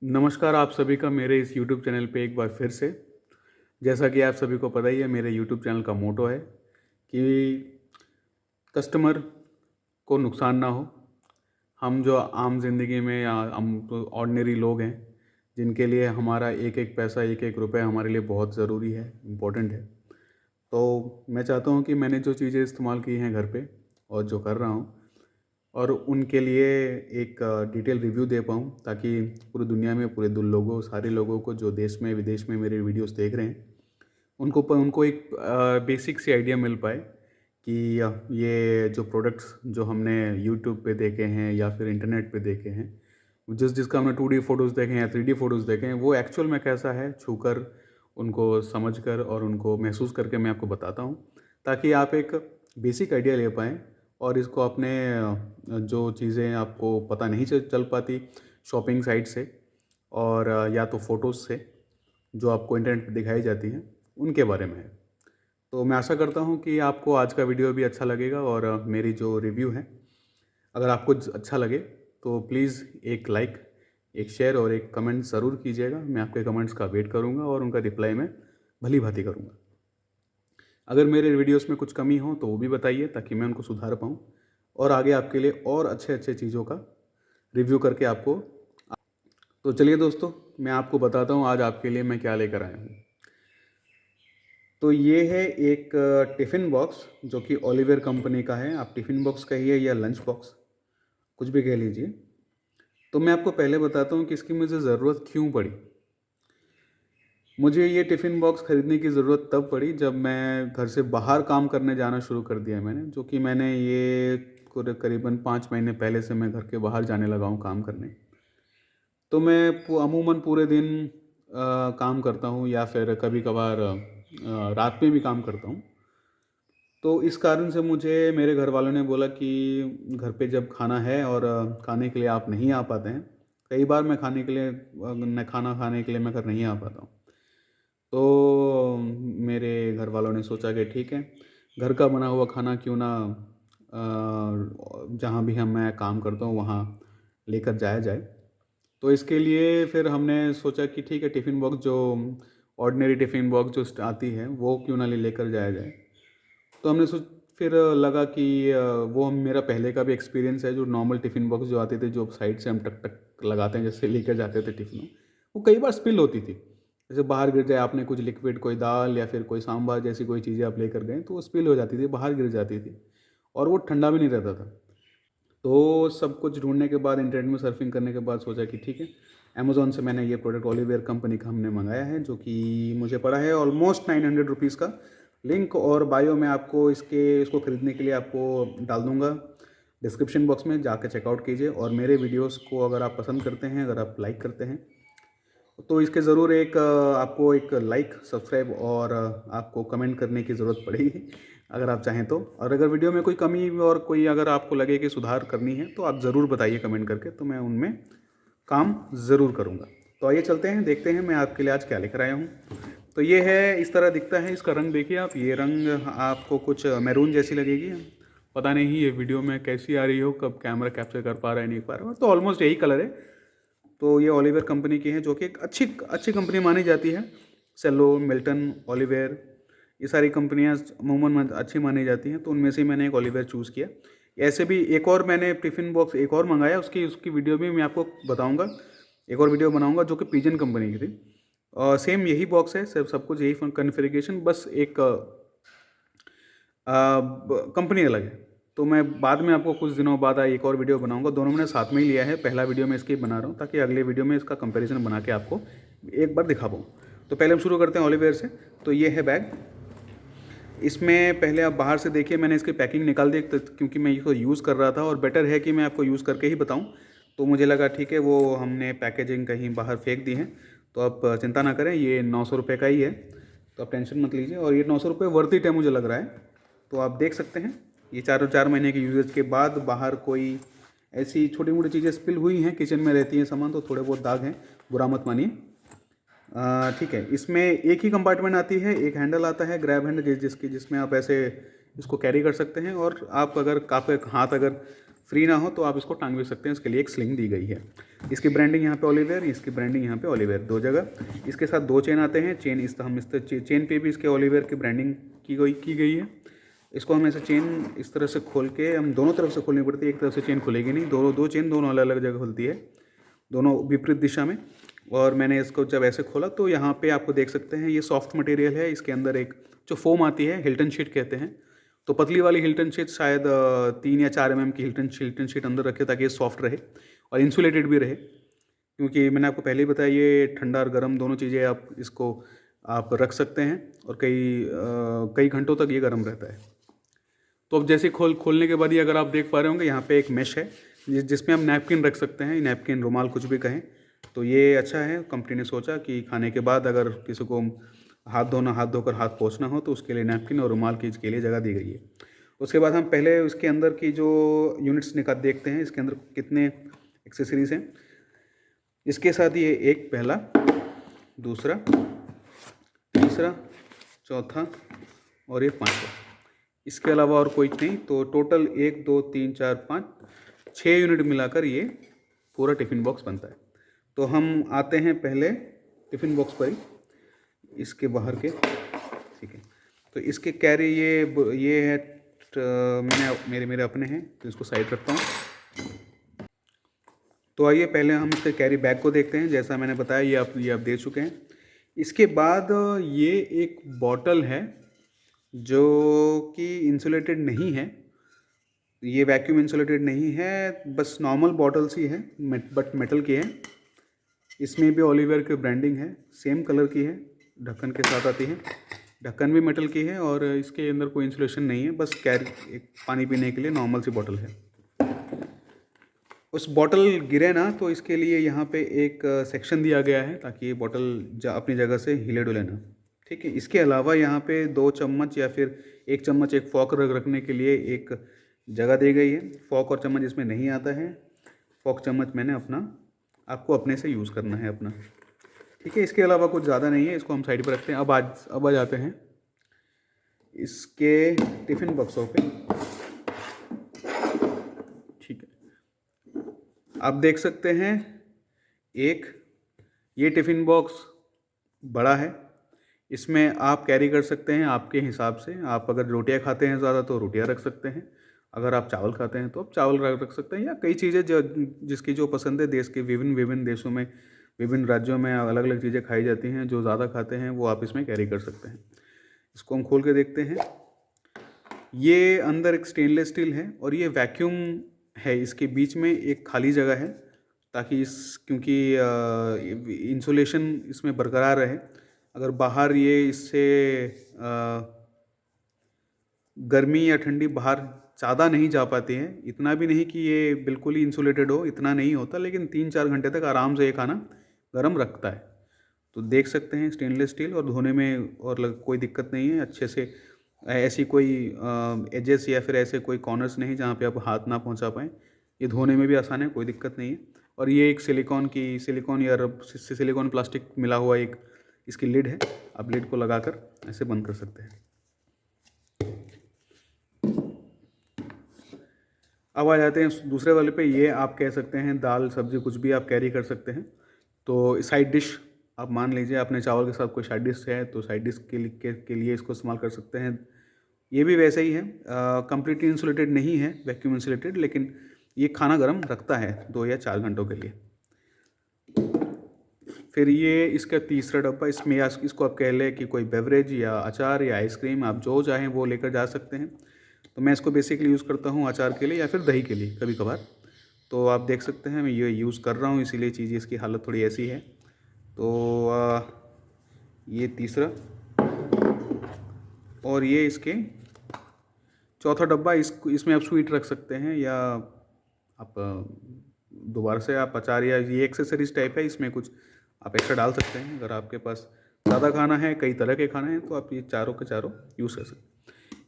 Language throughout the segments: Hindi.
नमस्कार आप सभी का मेरे इस YouTube चैनल पे एक बार फिर से। जैसा कि आप सभी को पता ही है, मेरे YouTube चैनल का मोटो है कि कस्टमर को नुकसान ना हो। हम जो आम ज़िंदगी में या हम तो ऑर्डिनरी लोग हैं, जिनके लिए हमारा एक एक पैसा, एक एक रुपया हमारे लिए बहुत ज़रूरी है, इम्पोर्टेंट है। तो मैं चाहता हूँ कि मैंने जो चीज़ें इस्तेमाल की हैं घर पे और जो कर रहा हूँ, और उनके लिए एक डिटेल रिव्यू दे पाऊँ, ताकि पूरी दुनिया में पूरे लोगों, सारे लोगों को जो देश में विदेश में मेरे वीडियोस देख रहे हैं, उनको एक बेसिक सी आइडिया मिल पाए कि ये जो प्रोडक्ट्स जो हमने यूट्यूब पे देखे हैं या फिर इंटरनेट पे देखे हैं, जिसका हमने 2D फ़ोटोज़ देखे हैं या 3D फ़ोटोज़ देखे हैं, वो एक्चुअल में कैसा है, छूकर उनको समझकर और उनको महसूस करके मैं आपको बताता हूँ, ताकि आप एक बेसिक आइडिया ले पाएँ और इसको अपने जो चीज़ें आपको पता नहीं चल पाती शॉपिंग साइट से, और या तो फ़ोटोज़ से जो आपको इंटरनेट पे दिखाई जाती हैं, उनके बारे में है। तो मैं आशा करता हूँ कि आपको आज का वीडियो भी अच्छा लगेगा, और मेरी जो रिव्यू है, अगर आपको अच्छा लगे तो प्लीज़ एक लाइक, एक शेयर और एक कमेंट ज़रूर कीजिएगा। मैं आपके कमेंट्स का वेट करूँगा और उनका रिप्लाई मैं भली-भाँति करूँगा। अगर मेरे वीडियोस में कुछ कमी हो तो वो भी बताइए, ताकि मैं उनको सुधार पाऊँ और आगे आपके लिए और अच्छे-अच्छे चीज़ों का रिव्यू करके आपको। तो चलिए दोस्तों, मैं आपको बताता हूँ आज आपके लिए मैं क्या लेकर आया हूँ। तो ये है एक टिफ़िन बॉक्स जो कि ओलिवर कंपनी का है। आप टिफ़िन बॉक्स कहिए या लंच बॉक्स, कुछ भी कह लीजिए। तो मैं आपको पहले बताता हूँ कि इसकी मुझे ज़रूरत क्यों पड़ी। मुझे ये टिफ़िन बॉक्स ख़रीदने की ज़रूरत तब पड़ी जब मैं घर से बाहर काम करने जाना शुरू कर दिया मैंने, जो कि मैंने ये करीबन 5 महीने पहले से मैं घर के बाहर जाने लगा हूँ काम करने। तो मैं अमूमन पूरे दिन काम करता हूँ या फिर कभी-कभार रात में भी काम करता हूँ। तो इस कारण से मुझे मेरे घर वालों ने बोला कि घर पे जब खाना है और खाने के लिए आप नहीं आ पाते हैं, कई बार मैं खाने के लिए मैं खाना खाने के लिए मैं घर नहीं आ पाता हूँ। तो मेरे घर वालों ने सोचा कि ठीक है, घर का बना हुआ खाना क्यों ना जहाँ भी मैं काम करता हूँ वहाँ लेकर जाया जाए। तो इसके लिए फिर हमने सोचा कि ठीक है, टिफ़िन बॉक्स जो ऑर्डिनरी टिफ़िन बॉक्स जो आती है वो क्यों ना लेकर जाया जाए। तो हमने फिर लगा कि वो मेरा पहले का भी एक्सपीरियंस है, जो नॉर्मल टिफ़िन बॉक्स जो आते थे, जो साइड से हम टक टक लगाते हैं जैसे लेकर जाते थे टिफ़िन में, वो कई बार स्पिल होती थी। जैसे बाहर गिर जाए, आपने कुछ लिक्विड, कोई दाल या फिर कोई सांभर जैसी कोई चीज़ें आप लेकर गए, तो वो स्पिल हो जाती थी, बाहर गिर जाती थी और वो ठंडा भी नहीं रहता था। तो सब कुछ ढूँढने के बाद, इंटरनेट में सर्फिंग करने के बाद सोचा कि ठीक है, अमेज़न से मैंने ये प्रोडक्ट ओलिवेयर कंपनी का हमने मँगाया है, जो कि मुझे पड़ा है ऑलमोस्ट 900 रुपीज़ का। लिंक और बायो में आपको इसको खरीदने के लिए आपको डाल दूँगा डिस्क्रिप्शन बॉक्स में, जाकर चेकआउट कीजिए। और मेरे वीडियोज़ को अगर आप पसंद करते हैं, अगर आप लाइक करते हैं, तो इसके ज़रूर आपको एक लाइक, सब्सक्राइब और आपको कमेंट करने की ज़रूरत पड़ेगी, अगर आप चाहें तो। और अगर वीडियो में कोई कमी और कोई अगर आपको लगे कि सुधार करनी है, तो आप ज़रूर बताइए कमेंट करके, तो मैं उनमें काम ज़रूर करूँगा। तो आइए चलते हैं, देखते हैं मैं आपके लिए आज क्या लेकर आया हूँ। तो ये है, इस तरह दिखता है। इसका रंग देखिए आप, ये रंग आपको कुछ मैरून जैसी लगेगी। पता नहीं ये वीडियो में कैसी आ रही हो, कब कैमरा कैप्चर कर पा रहा है नहीं पा रहा है, तो ऑलमोस्ट यही कलर है। तो ये ओलिवर कंपनी की है, जो कि एक अच्छी अच्छी कंपनी मानी जाती है। सेलो, मिल्टन, ओलिवर, ये सारी कंपनियां अमूमन अच्छी मानी जाती हैं, तो उनमें से मैंने एक ओलिवर चूज़ किया। ऐसे भी एक और मैंने टिफ़िन बॉक्स एक और मंगाया, उसकी उसकी वीडियो भी मैं आपको बताऊंगा, एक और वीडियो बनाऊंगा, जो कि पिजन कंपनी की थी। और सेम यही बॉक्स है, सब कुछ यही कॉन्फ़िगरेशन, बस एक कंपनी अलग है। तो मैं बाद में आपको कुछ दिनों बाद एक और वीडियो बनाऊंगा, दोनों मैंने साथ में ही लिया है। पहला वीडियो मैं इसकी बना रहा हूँ, ताकि अगले वीडियो में इसका कंपैरिजन बना के आपको एक बार दिखा पाऊँ। तो पहले हम शुरू करते हैं ओलिवेयर से। तो ये है बैग। इसमें पहले आप बाहर से देखिए, मैंने इसकी पैकिंग निकाल दी, क्योंकि मैं इसको यूज़ कर रहा था और बेटर है कि मैं आपको यूज़ करके ही बताऊँ। तो मुझे लगा ठीक है, वो हमने पैकेजिंग कहीं बाहर फेंक दी है, तो आप चिंता ना करें, ये 900 रुपये का ही है, तो आप टेंशन मत लीजिए। और ये 900 रुपये वर्थ इट है मुझे लग रहा है। तो आप देख सकते हैं, ये 4 महीने के यूजेज के बाद बाहर कोई ऐसी छोटी मोटी चीज़ें स्पिल हुई हैं, किचन में रहती हैं सामान, तो थोड़े बहुत दाग हैं, बुरा मत मानिए। ठीक है, इसमें एक ही कंपार्टमेंट आती है, एक हैंडल आता है, ग्रैब हैंडल, जिसमें आप ऐसे इसको कैरी कर सकते हैं। और आप अगर आपका हाथ अगर फ्री ना हो तो आप इसको टांग भी सकते हैं, इसके लिए एक स्लिंग दी गई है। इसकी ब्रांडिंग यहाँ पे ओलिवेयर, इसकी ब्रांडिंग यहाँ पे ओलिवेयर, दो जगह। इसके साथ दो चेन आते हैं। चेन चेन पे भी इसके ओलिवेयर की ब्रांडिंग की गई है। इसको हम ऐसे चेन इस तरह से खोल के, हम दोनों तरफ से खोलनी पड़ती है, एक तरफ से चेन खुलेगी नहीं, दो चेन दोनों अलग अलग जगह खुलती है, दोनों विपरीत दिशा में। और मैंने इसको जब ऐसे खोला तो यहाँ पे आपको देख सकते हैं ये सॉफ्ट मटेरियल है। इसके अंदर एक जो फोम आती है, हिल्टन शीट कहते हैं, तो पतली वाली हिल्टन शीट, शायद 3 या 4 mm की हिल्टन शीट अंदर रखे ताकि ये सॉफ्ट रहे और इंसुलेटेड भी रहे, क्योंकि मैंने आपको पहले ही बताया ये ठंडा और गर्म दोनों चीज़ें आप रख सकते हैं और कई घंटों तक ये गर्म रहता है। तो अब जैसे खोलने के बाद ये अगर आप देख पा रहे होंगे यहाँ पे एक मेश है जिसमें हम नैपकिन रख सकते हैं, नैपकिन, रुमाल, कुछ भी कहें। तो ये अच्छा है, कंपनी ने सोचा कि खाने के बाद अगर किसी को हाथ धोकर हाथ पोंछना हो तो उसके लिए नैपकिन और रुमाल की इसके लिए जगह दी गई है। उसके बाद हम पहले उसके अंदर की जो यूनिट्स देखते हैं, इसके अंदर कितने एक्सेसरीज हैं। इसके साथ ये एक पहला, दूसरा, तीसरा, चौथा और ये पाँचवा, इसके अलावा और कोई नहीं। तो टोटल 1 2 3 4 5 6 यूनिट मिलाकर ये पूरा टिफ़िन बॉक्स बनता है। तो हम आते हैं पहले टिफ़िन बॉक्स पर ही, इसके बाहर के, ठीक है। तो इसके कैरी ये है, मेरे अपने हैं तो इसको साइड रखता हूँ। तो आइए पहले हम इसके कैरी बैग को देखते हैं। जैसा मैंने बताया ये आप देख चुके हैं। इसके बाद ये एक बॉटल है जो कि इंसुलेटेड नहीं है, ये वैक्यूम इंसुलेटेड नहीं है, बस नॉर्मल बॉटल सी है, बट मेटल की है। इसमें भी ओलिवेयर की ब्रांडिंग है, सेम कलर की है, ढक्कन के साथ आती है, ढक्कन भी मेटल की है और इसके अंदर कोई इंसुलेशन नहीं है, बस एक पानी पीने के लिए नॉर्मल सी बॉटल है। उस बॉटल गिरे ना तो इसके लिए यहाँ पे एक सेक्शन दिया गया है ताकि ये बॉटल अपनी जगह से हिले डुले ना, ठीक है। इसके अलावा यहाँ पे 2 चम्मच या फिर 1 चम्मच, एक फॉक रखने के लिए एक जगह दी गई है। फॉक और चम्मच इसमें नहीं आता है, फॉक चम्मच मैंने आपको अपने से यूज़ करना है अपना, ठीक है। इसके अलावा कुछ ज़्यादा नहीं है, इसको हम साइड पर रखते हैं। अब आ जाते हैं इसके टिफ़िन बॉक्सों पे, ठीक है। आप देख सकते हैं ये टिफ़िन बॉक्स बड़ा है, इसमें आप कैरी कर सकते हैं आपके हिसाब से। आप अगर रोटियां खाते हैं ज़्यादा तो रोटियां रख सकते हैं, अगर आप चावल खाते हैं तो आप चावल रख सकते हैं, या कई चीज़ें जिसकी जो पसंद है। देश के विभिन्न देशों में, विभिन्न राज्यों में अलग अलग चीज़ें खाई जाती हैं, जो ज़्यादा खाते हैं वो आप इसमें कैरी कर सकते हैं। इसको हम खोल के देखते हैं। ये अंदर एक स्टेनलेस स्टील है और ये वैक्यूम है, इसके बीच में एक खाली जगह है ताकि क्योंकि इंसुलेशन इसमें बरकरार रहे। अगर बाहर ये इससे गर्मी या ठंडी बाहर ज़्यादा नहीं जा पाती है, इतना भी नहीं कि ये बिल्कुल ही इंसुलेटेड हो, इतना नहीं होता, लेकिन 3-4 घंटे तक आराम से ये खाना गर्म रखता है। तो देख सकते हैं स्टेनलेस स्टील, और धोने में और कोई दिक्कत नहीं है, अच्छे से ऐसी कोई एजेस या फिर ऐसे कोई कॉर्नर्स नहीं जहाँ पे आप हाथ ना पहुँचा पाएँ। ये धोने में भी आसान है, कोई दिक्कत नहीं है। और ये एक सिलिकॉन या सिलिकॉन प्लास्टिक मिला हुआ एक इसकी लिड है, आप लिड को लगाकर ऐसे बंद कर सकते हैं। अब आ जाते हैं दूसरे वाले पे। ये आप कह सकते हैं दाल सब्जी कुछ भी आप कैरी कर सकते हैं। तो साइड डिश, आप मान लीजिए आपने चावल के साथ कोई साइड डिश है तो साइड डिश के लिए इसको इस्तेमाल कर सकते हैं। ये भी वैसे ही है, कंप्लीटली इंसुलेटेड नहीं है, वैक्यूम इंसुलेटेड, लेकिन ये खाना गर्म रखता है 2 या 4 घंटों के लिए। फिर ये इसका तीसरा डब्बा, इसमें इसको आप कह लें कि कोई बेवरेज या अचार या आइसक्रीम आप जो चाहें वो लेकर जा सकते हैं। तो मैं इसको बेसिकली यूज़ करता हूँ अचार के लिए या फिर दही के लिए कभी कभार। तो आप देख सकते हैं मैं ये यूज़ कर रहा हूँ, इसीलिए चीज़ इसकी हालत थोड़ी ऐसी है। तो ये तीसरा, और ये इसके चौथा डब्बा, इसमें आप स्वीट रख सकते हैं, या आप दोबारा से आप अचार या ये एक्सेसरीज टाइप है, इसमें कुछ आप एक्स्ट्रा डाल सकते हैं। अगर आपके पास ज़्यादा खाना है, कई तरह के खाना है, तो आप ये चारों के चारों यूज़ कर सकते हैं।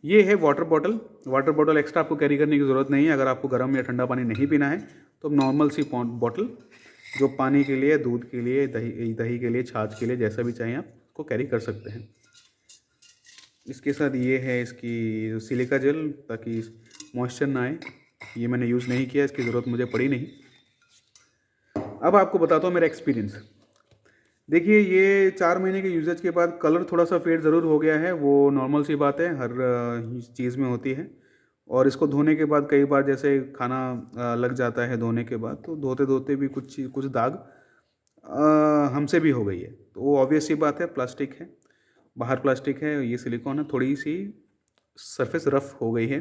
ये है वाटर बॉटल एक्स्ट्रा आपको कैरी करने की ज़रूरत नहीं है। अगर आपको गर्म या ठंडा पानी नहीं पीना है तो नॉर्मल सी बॉटल, जो पानी के लिए, दूध के लिए, दही के लिए, छाछ के लिए, जैसा भी चाहें आप उसको कैरी कर सकते हैं। इसके साथ ये है इसकी सिलिका जेल, ताकि मॉइस्चर ना आए। ये मैंने यूज़ नहीं किया, इसकी ज़रूरत मुझे पड़ी नहीं। अब आपको बताता हूँ मेरा एक्सपीरियंस। देखिए, ये 4 महीने के यूजेज के बाद कलर थोड़ा सा फेड ज़रूर हो गया है, वो नॉर्मल सी बात है, हर चीज़ में होती है। और इसको धोने के बाद कई बार जैसे खाना लग जाता है धोने के बाद, तो धोते-धोते भी कुछ दाग हमसे भी हो गई है। तो वो ऑब्वियस सी बात है, प्लास्टिक है, बाहर प्लास्टिक है, ये सिलिकॉन है, थोड़ी-सी सरफेस रफ़ हो गई है।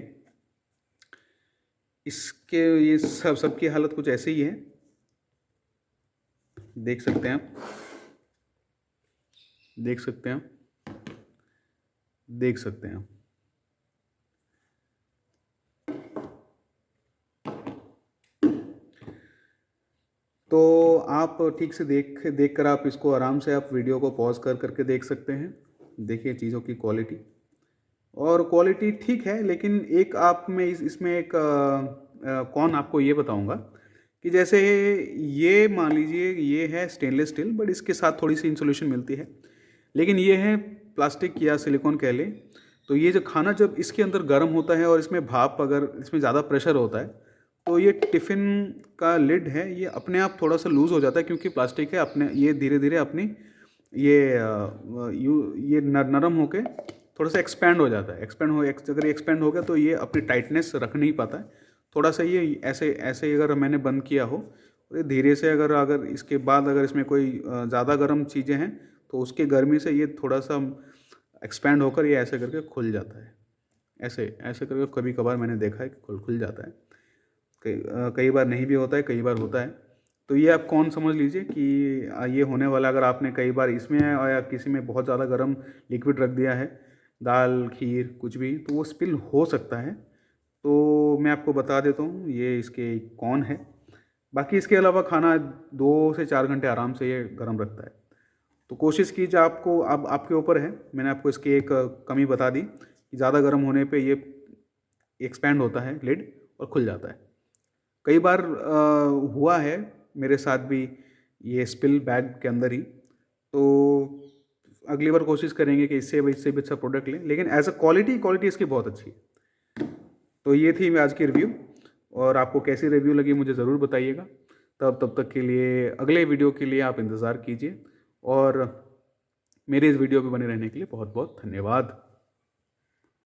इसके ये सबकी हालत कुछ ऐसे ही है, देख सकते हैं आप, देख सकते हैं आप, देख सकते हैं आप। तो आप ठीक से देख कर आप इसको आराम से आप वीडियो को पॉज करके देख सकते हैं। देखिए चीज़ों की क्वालिटी, और क्वालिटी ठीक है, लेकिन एक आप में इसमें एक कौन आपको ये बताऊंगा कि जैसे ये मान लीजिए ये है स्टेनलेस स्टील, बट इसके साथ थोड़ी सी इंसुलेशन मिलती है, लेकिन ये है प्लास्टिक या सिलिकॉन कह लें। तो ये जो खाना जब इसके अंदर गर्म होता है और इसमें भाप, अगर इसमें ज़्यादा प्रेशर होता है, तो ये टिफ़िन का लिड है, ये अपने आप थोड़ा सा लूज़ हो जाता है, क्योंकि प्लास्टिक है, अपने ये धीरे धीरे अपनी ये नरम होके थोड़ा सा एक्सपैंड हो जाता है। अगर एक्सपैंड हो गया तो ये अपनी टाइटनेस रख नहीं पाता है। थोड़ा सा ये ऐसे ऐसे अगर मैंने बंद किया हो, और ये धीरे से अगर इसके बाद अगर इसमें कोई ज़्यादा गर्म चीज़ें हैं, तो उसके गर्मी से ये थोड़ा सा एक्सपैंड होकर ये ऐसे करके खुल जाता है। ऐसे ऐसे करके कभी कभार मैंने देखा है कि खुल जाता है। कई बार नहीं भी होता है, कई बार होता है। तो ये आप कौन समझ लीजिए कि ये होने वाला, अगर आपने कई बार इसमें या किसी में बहुत ज़्यादा गर्म लिक्विड रख दिया है, दाल, खीर, कुछ भी, तो वो स्पिल हो सकता है। तो मैं आपको बता देता हूँ ये इसके कौन है। बाकी इसके अलावा खाना 2 से 4 घंटे आराम से ये गर्म रखता है। तो कोशिश कीजिए, आपको अब आपके ऊपर है। मैंने आपको इसकी एक कमी बता दी कि ज़्यादा गर्म होने पे ये एक्सपैंड होता है लिड और खुल जाता है। कई बार हुआ है मेरे साथ भी, ये स्पिल बैग के अंदर ही। तो अगली बार कोशिश करेंगे कि इससे भी अच्छा प्रोडक्ट लें, लेकिन एज अ क्वालिटी इसकी बहुत अच्छी है। तो ये थी आज की रिव्यू, और आपको कैसी रिव्यू लगी मुझे ज़रूर बताइएगा। तब तक के लिए, अगले वीडियो के लिए आप इंतज़ार कीजिए, और मेरे इस वीडियो पे बने रहने के लिए बहुत बहुत धन्यवाद।